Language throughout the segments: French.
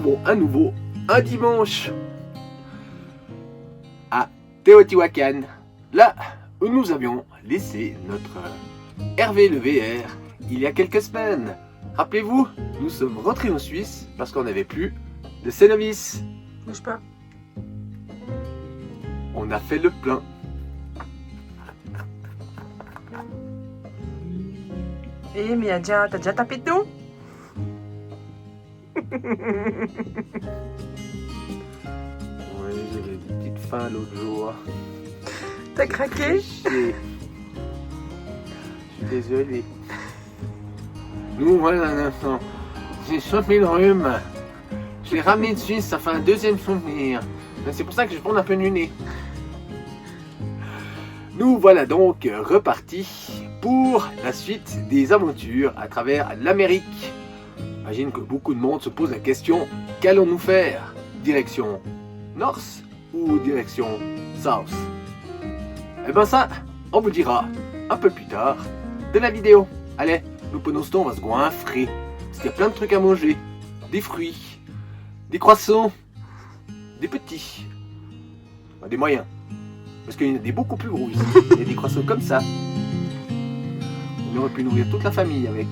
avons à nouveau un dimanche à Teotihuacan, là où nous avions laissé notre Hervé le VR il y a quelques semaines. Rappelez-vous, nous sommes rentrés en Suisse parce qu'on n'avait plus de Cénovis. Bouge pas. On a fait le plein. Mais t'as déjà tapé de nous? Oui, j'avais des petites fins l'autre jour. T'as craqué? Je suis désolé. Nous voilà un instant. J'ai chopé le rhume. Je l'ai ramené de Suisse, ça fait un deuxième souvenir. C'est pour ça que je prends un peu du nez. Nous voilà donc repartis pour la suite des aventures à travers l'Amérique. J'imagine que beaucoup de monde se pose la question, qu'allons-nous faire? Direction North ou direction South? Eh ben ça, on vous dira un peu plus tard de la vidéo. Allez, nous pendant ce temps, on va se goinfrer. Parce qu'il y a plein de trucs à manger. Des fruits, des croissants, des petits, des moyens. Parce qu'il y en a des beaucoup plus gros ici. Il y a des croissants comme ça. On aurait pu nourrir toute la famille avec.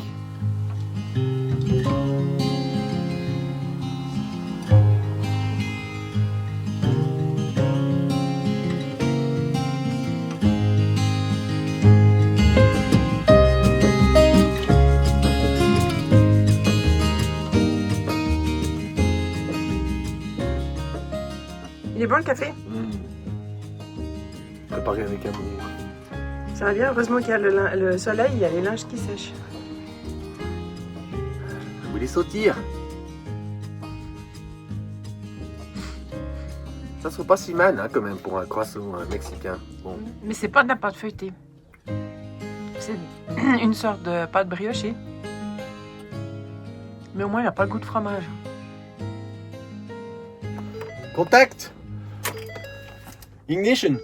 Il est bon le café? Préparé avec amour. Ça va bien, heureusement qu'il y a le soleil, il y a les linges qui sèchent. Je voulais sautir. Ça serait pas si mal quand même pour un croissant mexicain. Bon. Mais c'est pas de la pâte feuilletée. C'est une sorte de pâte briochée. Mais au moins, il n'a pas le goût de fromage. Contact! Ignition!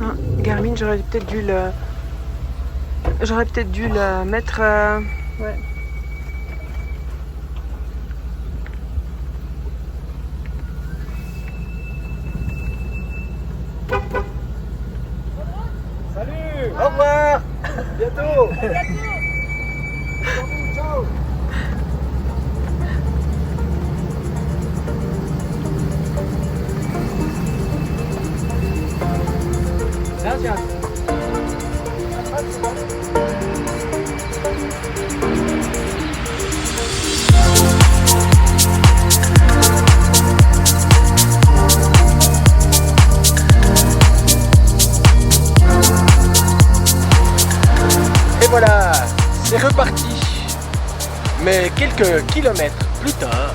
Ah, Garmin, j'aurais peut-être dû le mettre. Ouais. Salut! Au revoir! Bientôt! Ciao! Gracias! Et voilà, c'est reparti. Mais quelques kilomètres plus tard.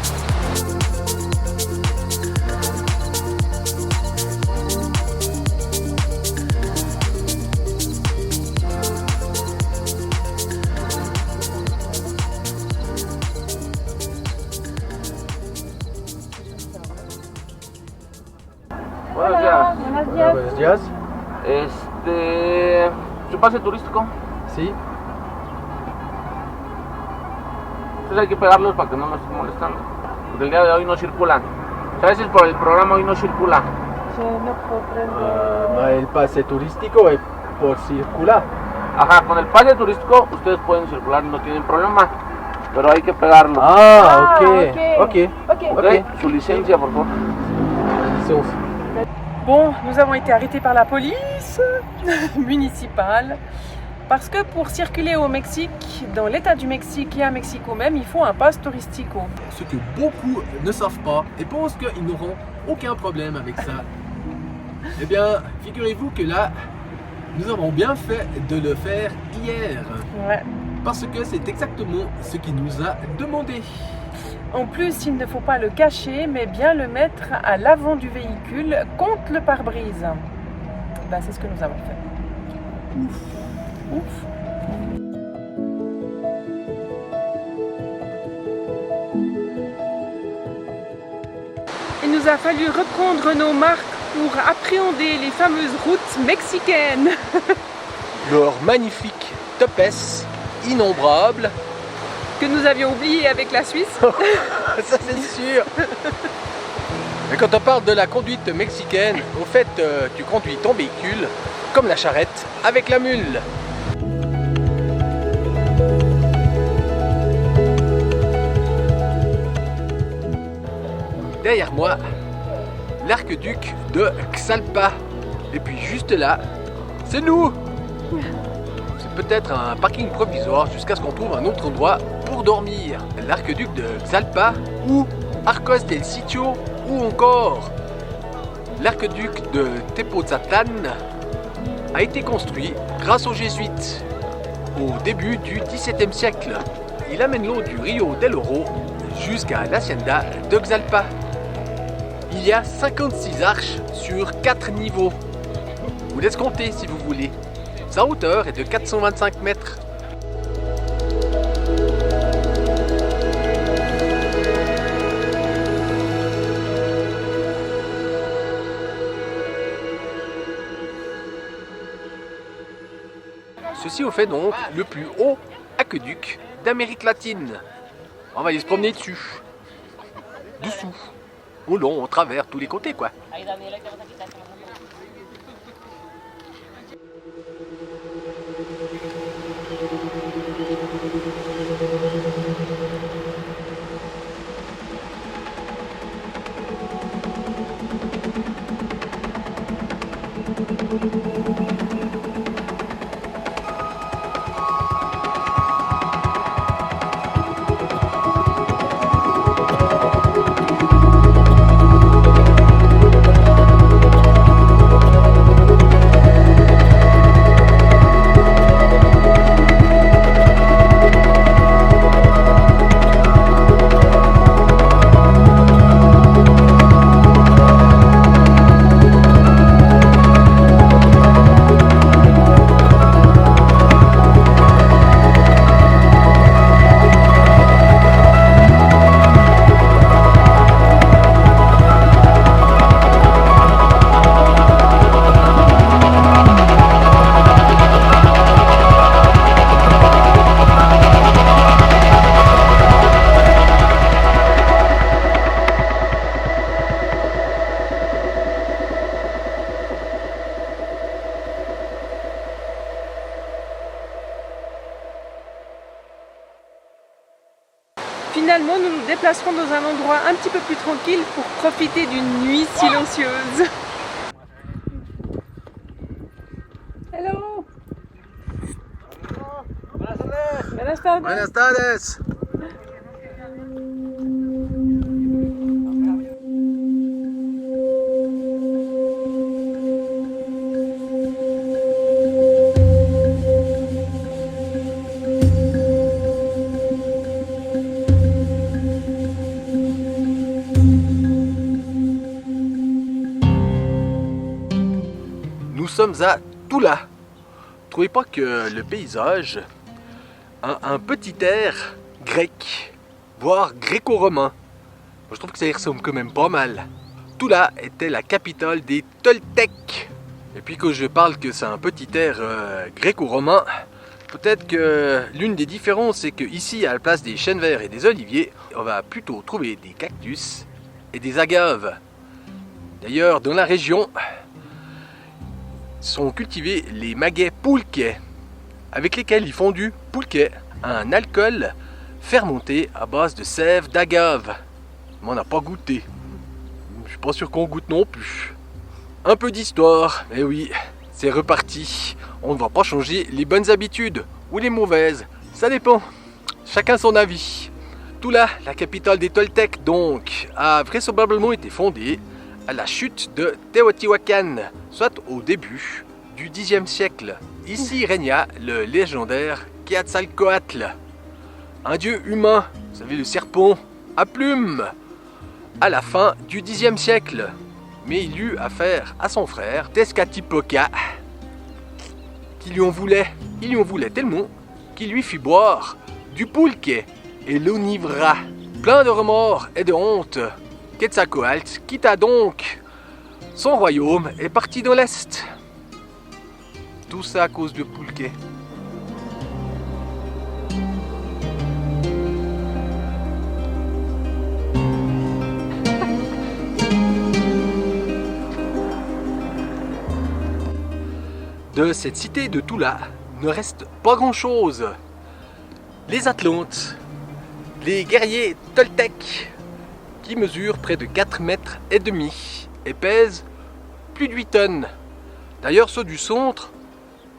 Buenos días. Buenos días. Buenos días. ¿Su pase turístico? Sí. Entonces hay que pegarlos para que no nos estén molestando. Porque el día de hoy no circulan. A veces por el programa hoy no circula. Je ne comprends pas. El pase turístico es por circular. Ajá, con el pase turístico ustedes pueden circular, no tienen problema. Pero hay que pegarlo. Ah, ok. ok. Ok. ¿Ok? Su licencia, por favor. Bon, nous avons été arrêtés par la police municipale parce que pour circuler au Mexique, dans l'état du Mexique et à Mexico même, il faut un passe touristico. Ce que beaucoup ne savent pas et pensent qu'ils n'auront aucun problème avec ça. Eh bien, figurez-vous que là, nous avons bien fait de le faire hier. Ouais. Parce que c'est exactement ce qu'il nous a demandé. En plus, il ne faut pas le cacher, mais bien le mettre à l'avant du véhicule contre le pare-brise. Ben, c'est ce que nous avons fait. Ouf. Ouf. nous a fallu reprendre nos marques pour appréhender les fameuses routes mexicaines. Leurs magnifiques topes innombrables. Que nous avions oublié avec la Suisse. Ça c'est sûr. Mais quand on parle de la conduite mexicaine, au fait, tu conduis ton véhicule comme la charrette avec la mule. Derrière moi, l'arc-duc de Xalpa. Et puis juste là, c'est nous. C'est peut-être un parking provisoire jusqu'à ce qu'on trouve un autre endroit pour dormir. L'arc-duc de Xalpa ou Arcos del Sitio ou encore l'arc-duc de Tepoztlán a été construit grâce aux jésuites au début du XVIIe siècle. Il amène l'eau du Rio del Oro jusqu'à l'hacienda de Xalpa. Il y a 56 arches sur 4 niveaux. Vous laisse compter si vous voulez. Sa hauteur est de 425 mètres. Ceci au fait donc le plus haut aqueduc d'Amérique latine. On va aller se promener dessus. Dessous. Au long, au travers, tous les côtés quoi. Finalement, nous nous déplacerons dans un endroit un petit peu plus tranquille pour profiter d'une nuit silencieuse. Hello. Buenas tardes. Buenas tardes. Nous sommes à Tula. Trouvez pas que le paysage a un petit air grec, voire gréco-romain? Je trouve que ça y ressemble quand même pas mal. Tula était la capitale des Toltecs. Et puis que je parle que c'est un petit air gréco-romain, peut-être que l'une des différences c'est que ici à la place des chênes verts et des oliviers, on va plutôt trouver des cactus et des agaves. D'ailleurs, dans la région, sont cultivés les maguais poulquais, avec lesquels ils font du poulquet, un alcool fermenté à base de sève d'agave. Mais on n'a pas goûté. Je suis pas sûr qu'on goûte non plus. Un peu d'histoire, mais oui, c'est reparti. On ne va pas changer les bonnes habitudes ou les mauvaises, ça dépend. Chacun son avis. Tula, la capitale des Toltecs donc, a vraisemblablement été fondée à la chute de Teotihuacan, soit au début du Xe siècle. Ici régna le légendaire Quetzalcoatl, un dieu humain, vous savez le serpent à plumes, à la fin du Xe siècle. Mais il eut affaire à son frère Tezcatlipoca, qui lui en voulait. Il lui en voulait tellement qu'il lui fit boire du pulque et l'enivra. Plein de remords et de honte, Quetzalcoatl quitta donc son royaume et partit dans l'Est. Tout ça à cause de Pulque. De cette cité de Tula ne reste pas grand-chose. Les Atlantes, les guerriers Toltecs, qui mesurent près de 4 mètres et demi et pèsent plus de 8 tonnes. D'ailleurs, ceux du centre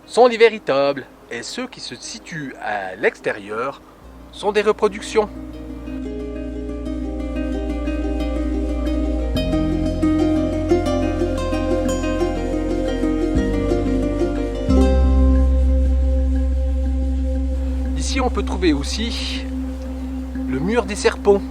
sont les véritables et ceux qui se situent à l'extérieur sont des reproductions. Ici, on peut trouver aussi le mur des serpents.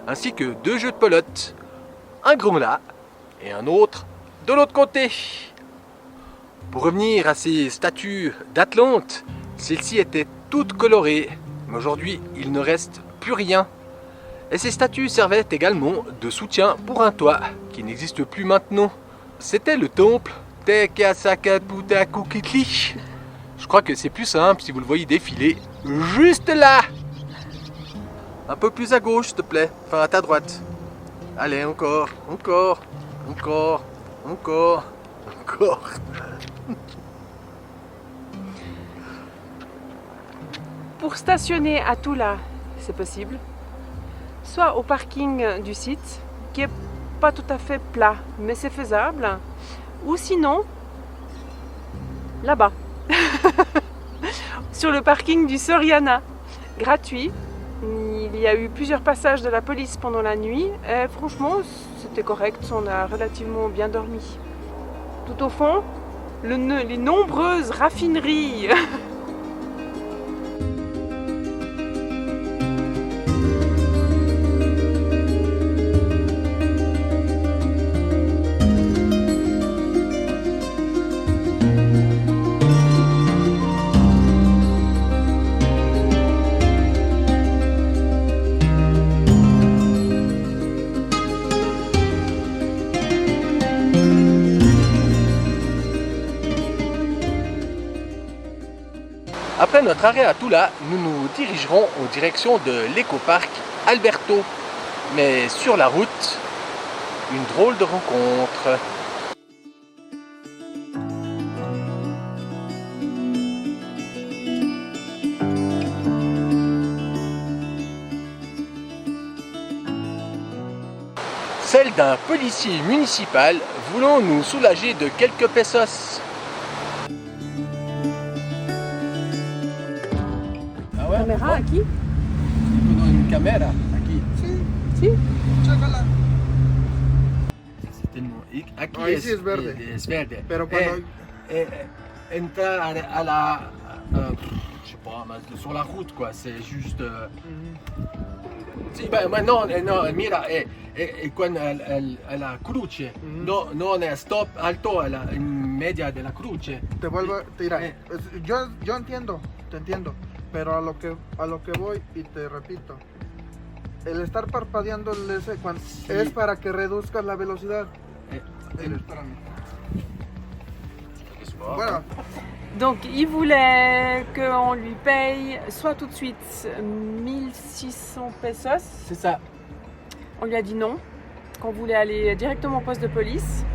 Ainsi que 2 jeux de pelote, un grand là et un autre de l'autre côté. Pour revenir à ces statues d'Atlante, celles-ci étaient toutes colorées, mais aujourd'hui il ne reste plus rien. Et ces statues servaient également de soutien pour un toit qui n'existe plus maintenant. C'était le temple Tecasacaputacuquitli. Je crois que c'est plus simple si vous le voyez défiler juste là. Un peu plus à gauche, s'il te plaît. Enfin, à ta droite. Allez, encore, encore, encore, encore, encore. Pour stationner à Tula, c'est possible. Soit au parking du site, qui est pas tout à fait plat, mais c'est faisable. Ou sinon, là-bas, sur le parking du Soriana, gratuit. Il y a eu plusieurs passages de la police pendant la nuit et franchement, c'était correct, on a relativement bien dormi. Tout au fond, les nombreuses raffineries. Après notre arrêt à Tula, nous nous dirigerons en direction de l'écoparc Alberto. Mais sur la route, une drôle de rencontre. Celle d'un policier municipal voulant nous soulager de quelques pesos. Caméra à qui? Une caméra aquí. Si. C'est tellement... Aquí Ahí sí es verde. Es verde. Pero cuando entra à la... je sais pas, sur la route quoi, c'est juste... Sí, no, mira, cuando a la cruce, no en stop alto en media de la cruce. te vuelvo a tirar. Yo entiendo, te entiendo, pero a lo que voy y te repito, el estar parpadeando es para que reduzcas la velocidad. Espérame. Voilà. Donc il voulait qu'on lui paye soit tout de suite 1600 pesos. C'est ça. On lui a dit non, qu'on voulait aller directement au poste de police.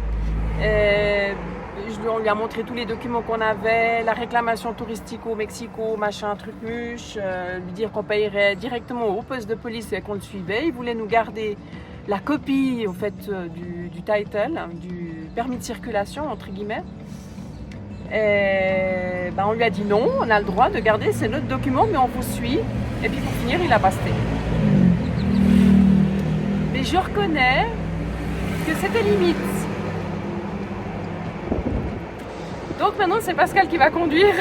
Et on lui a montré tous les documents qu'on avait, la réclamation touristique au Mexico, machin, truc muche, lui dire qu'on payerait directement au poste de police et qu'on le suivait. Il voulait nous garder la copie au fait, du title, du permis de circulation, entre guillemets. Et on lui a dit non, on a le droit de garder, c'est notre document, mais on vous suit. Et puis pour finir, il a basté. Mais je reconnais que c'était limite. Donc maintenant, c'est Pascal qui va conduire.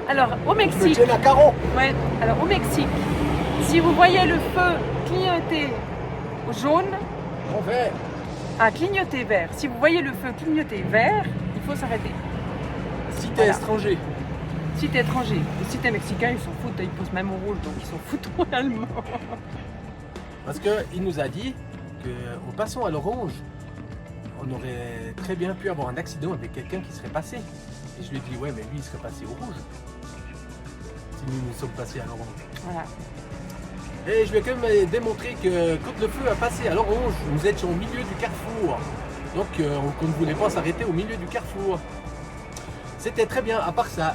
Alors, au Mexique. Ouais, alors au Mexique, si vous voyez le feu clignoter au jaune, Ah, clignoter vert. Si vous voyez le feu clignoter vert, il faut s'arrêter. Si t'es Voilà. étranger. Si t'es étranger, et si t'es mexicain, ils s'en foutent, ils posent même au rouge, donc ils s'en foutent royalement. Parce qu'il nous a dit qu'en passant à l'orange, on aurait très bien pu avoir un accident avec quelqu'un qui serait passé. Et je lui ai dit, ouais, mais lui, il serait passé au rouge. Si nous sommes passés à l'orange. Voilà. Et je lui ai quand même démontré que quand le feu a passé à l'orange, nous étions au milieu du carrefour. Donc on ne voulait pas s'arrêter au milieu du carrefour. C'était très bien, à part ça.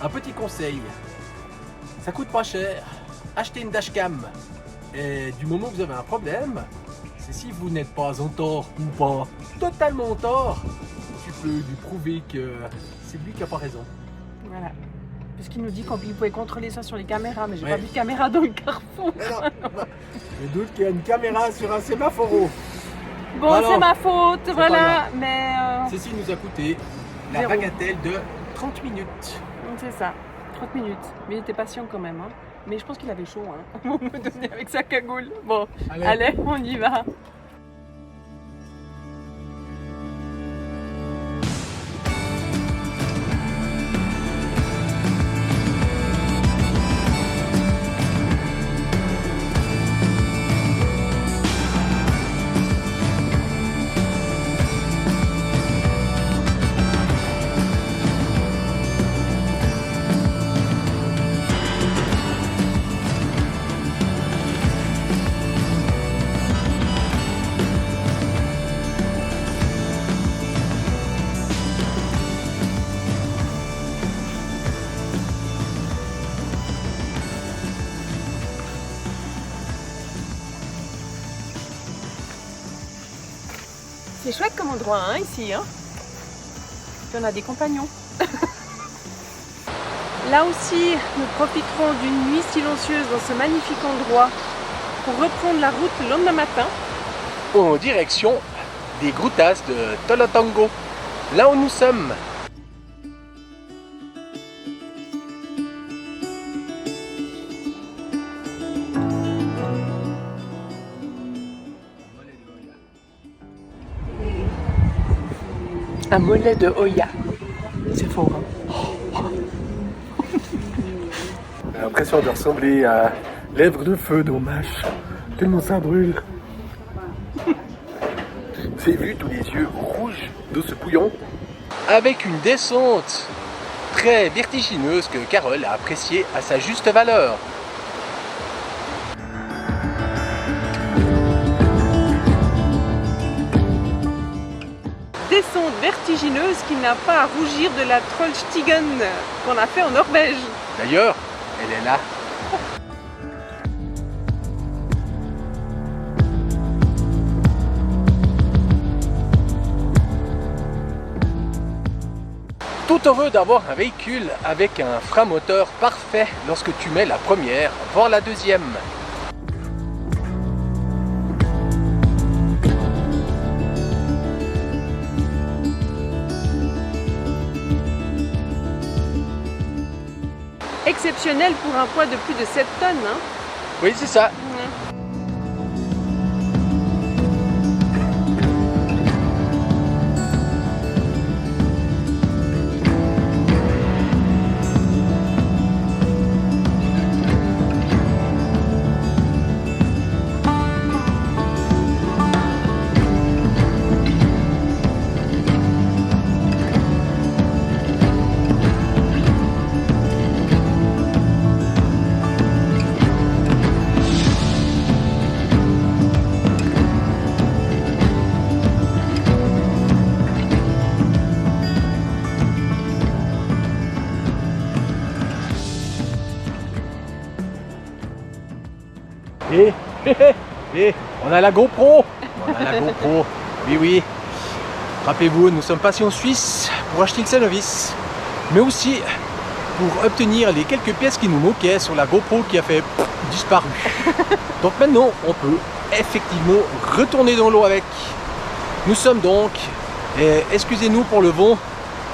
Un petit conseil. Ça coûte pas cher. Achetez une dashcam. Et du moment que vous avez un problème, c'est si vous n'êtes pas en tort ou pas totalement en tort, tu peux lui prouver que c'est lui qui n'a pas raison. Voilà. Parce qu'il nous dit qu'on pouvait contrôler ça sur les caméras, mais j'ai Ouais. pas vu de caméra dans le carrefour. Mais non, je doute qu'il y a une caméra sur un sémaphore. Bon, Alors, c'est ma faute, pas voilà. grave. Mais Ceci nous a coûté la Zéro. bagatelle de 30 minutes. c'est ça, 30 minutes. Mais il était patient quand même. Hein. Mais je pense qu'il avait chaud, hein, à un moment donné, avec sa cagoule. Bon, allez, on y va. C'est chouette comme endroit, hein, ici. Hein. Puis on a des compagnons. Là aussi, nous profiterons d'une nuit silencieuse dans ce magnifique endroit pour reprendre la route le lendemain matin. En direction des Grutas de Tolotango, là où nous sommes. Un mollet de Hoya. C'est fort. Hein. J'ai l'impression de ressembler à Lèvres de feu d'Omache, tellement ça brûle. J'ai vu tous les yeux rouges de ce pouillon. Avec une descente très vertigineuse que Carole a appréciée à sa juste valeur. Descente vertigineuse qui n'a pas à rougir de la Trollstigen qu'on a fait en Norvège. D'ailleurs, elle est là. Tout heureux d'avoir un véhicule avec un frein moteur parfait lorsque tu mets la première, voire la deuxième. Exceptionnel pour un poids de plus de 7 tonnes. Hein. Oui, c'est ça. Et on a la GoPro. On a la GoPro. Oui, oui. Rappelez-vous, nous sommes passés en Suisse pour acheter le Cenovis, mais aussi pour obtenir les quelques pièces qui nous manquaient sur la GoPro qui a fait disparu. Donc maintenant, on peut effectivement retourner dans l'eau avec. Nous sommes donc, excusez-nous pour le vent,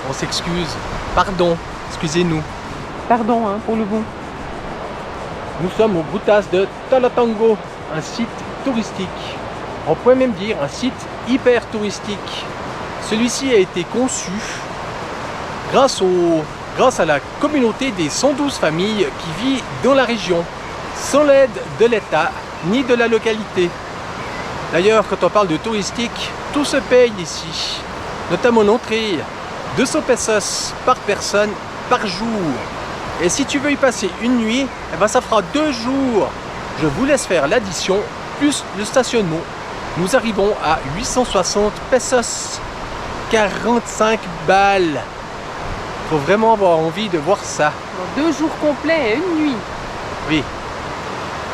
on s'excuse, pardon, excusez-nous. Pardon hein, pour le bon. Nous sommes au Grutas de Tolotango, un site touristique. On pourrait même dire un site hyper touristique. Celui-ci a été conçu grâce à la communauté des 112 familles qui vit dans la région, sans l'aide de l'État ni de la localité. D'ailleurs, quand on parle de touristique, tout se paye ici, notamment l'entrée, 200 pesos par personne par jour. Et si tu veux y passer une nuit, eh ben ça fera 2 jours. Je vous laisse faire l'addition, plus le stationnement. Nous arrivons à 860 pesos, 45 balles. Faut vraiment avoir envie de voir ça. Bon, 2 jours complets et une nuit. Oui.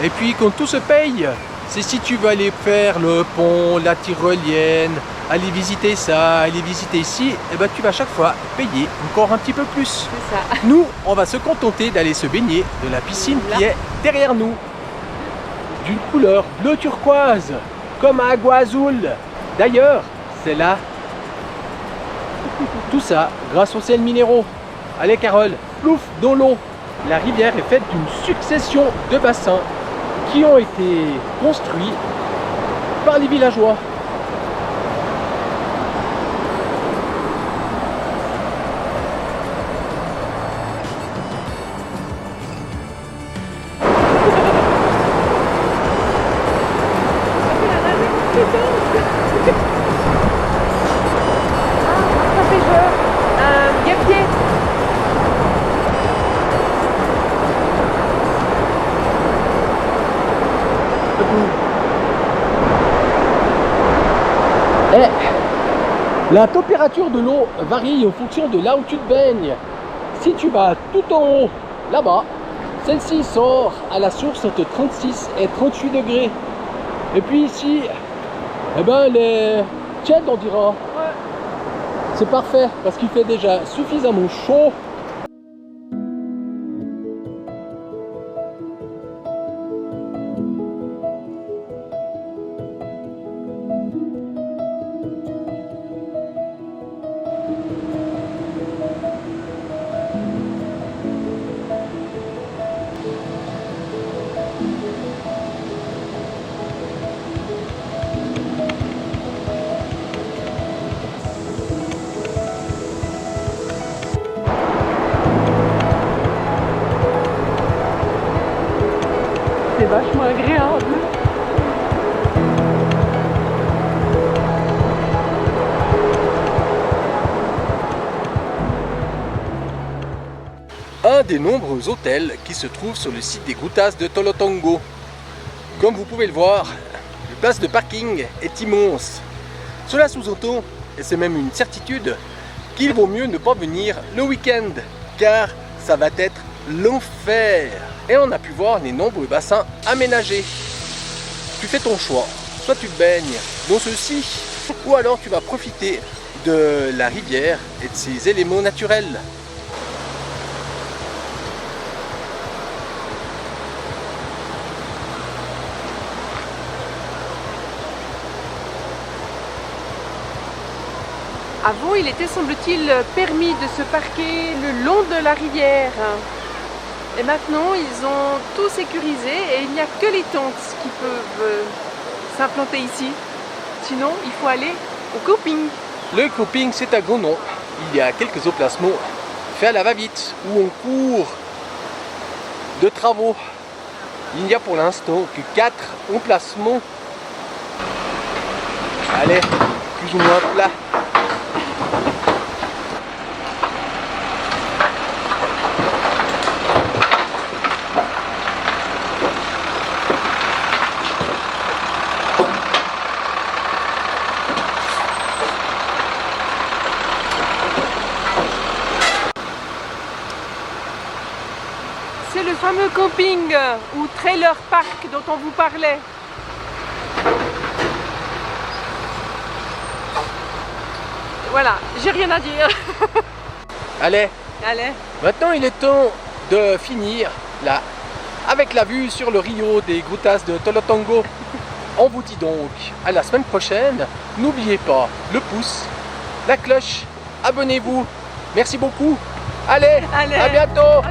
Et puis quand tout se paye, c'est si tu veux aller faire le pont, la tyrolienne, aller visiter ça, aller visiter ici, et ben tu vas chaque fois payer encore un petit peu plus. C'est ça. Nous, on va se contenter d'aller se baigner de la piscine qui est derrière nous. D'une couleur bleu turquoise, comme à Agua Azul. D'ailleurs, c'est là. Tout ça grâce aux sels minéraux. Allez Carole, plouf dans l'eau. La rivière est faite d'une succession de bassins qui ont été construits par les villageois. La température de l'eau varie en fonction de là où tu te baignes. Si tu vas tout en haut, là-bas, celle-ci sort à la source entre 36 et 38 degrés. Et puis ici, eh ben les tièdes on dira. C'est parfait parce qu'il fait déjà suffisamment chaud. C'est vachement agréable. Un des nombreux hôtels qui se trouvent sur le site des Grutas de Tolotongo. Comme vous pouvez le voir, le place de parking est immense. Cela sous-entend, et c'est même une certitude, qu'il vaut mieux ne pas venir le week-end, car ça va être l'enfer. Et on a pu voir les nombreux bassins aménagés. Tu fais ton choix, soit tu te baignes dans ceux-ci, ou alors tu vas profiter de la rivière et de ses éléments naturels. Avant, il était, semble-t-il, permis de se parquer le long de la rivière. Et maintenant, ils ont tout sécurisé et il n'y a que les tentes qui peuvent s'implanter ici. Sinon, il faut aller au camping. Le camping, c'est un grand nom. Il y a quelques emplacements faits à la va-vite ou en cours de travaux. Il n'y a pour l'instant que 4 emplacements. Allez, plus ou moins plat. C'est le fameux camping ou trailer park dont on vous parlait. Voilà, j'ai rien à dire. Allez, Allez, maintenant il est temps de finir là, avec la vue sur le Rio des Grutas de Tolotongo. On vous dit donc à la semaine prochaine. N'oubliez pas le pouce, la cloche, abonnez-vous. Merci beaucoup. Allez, allez. à bientôt.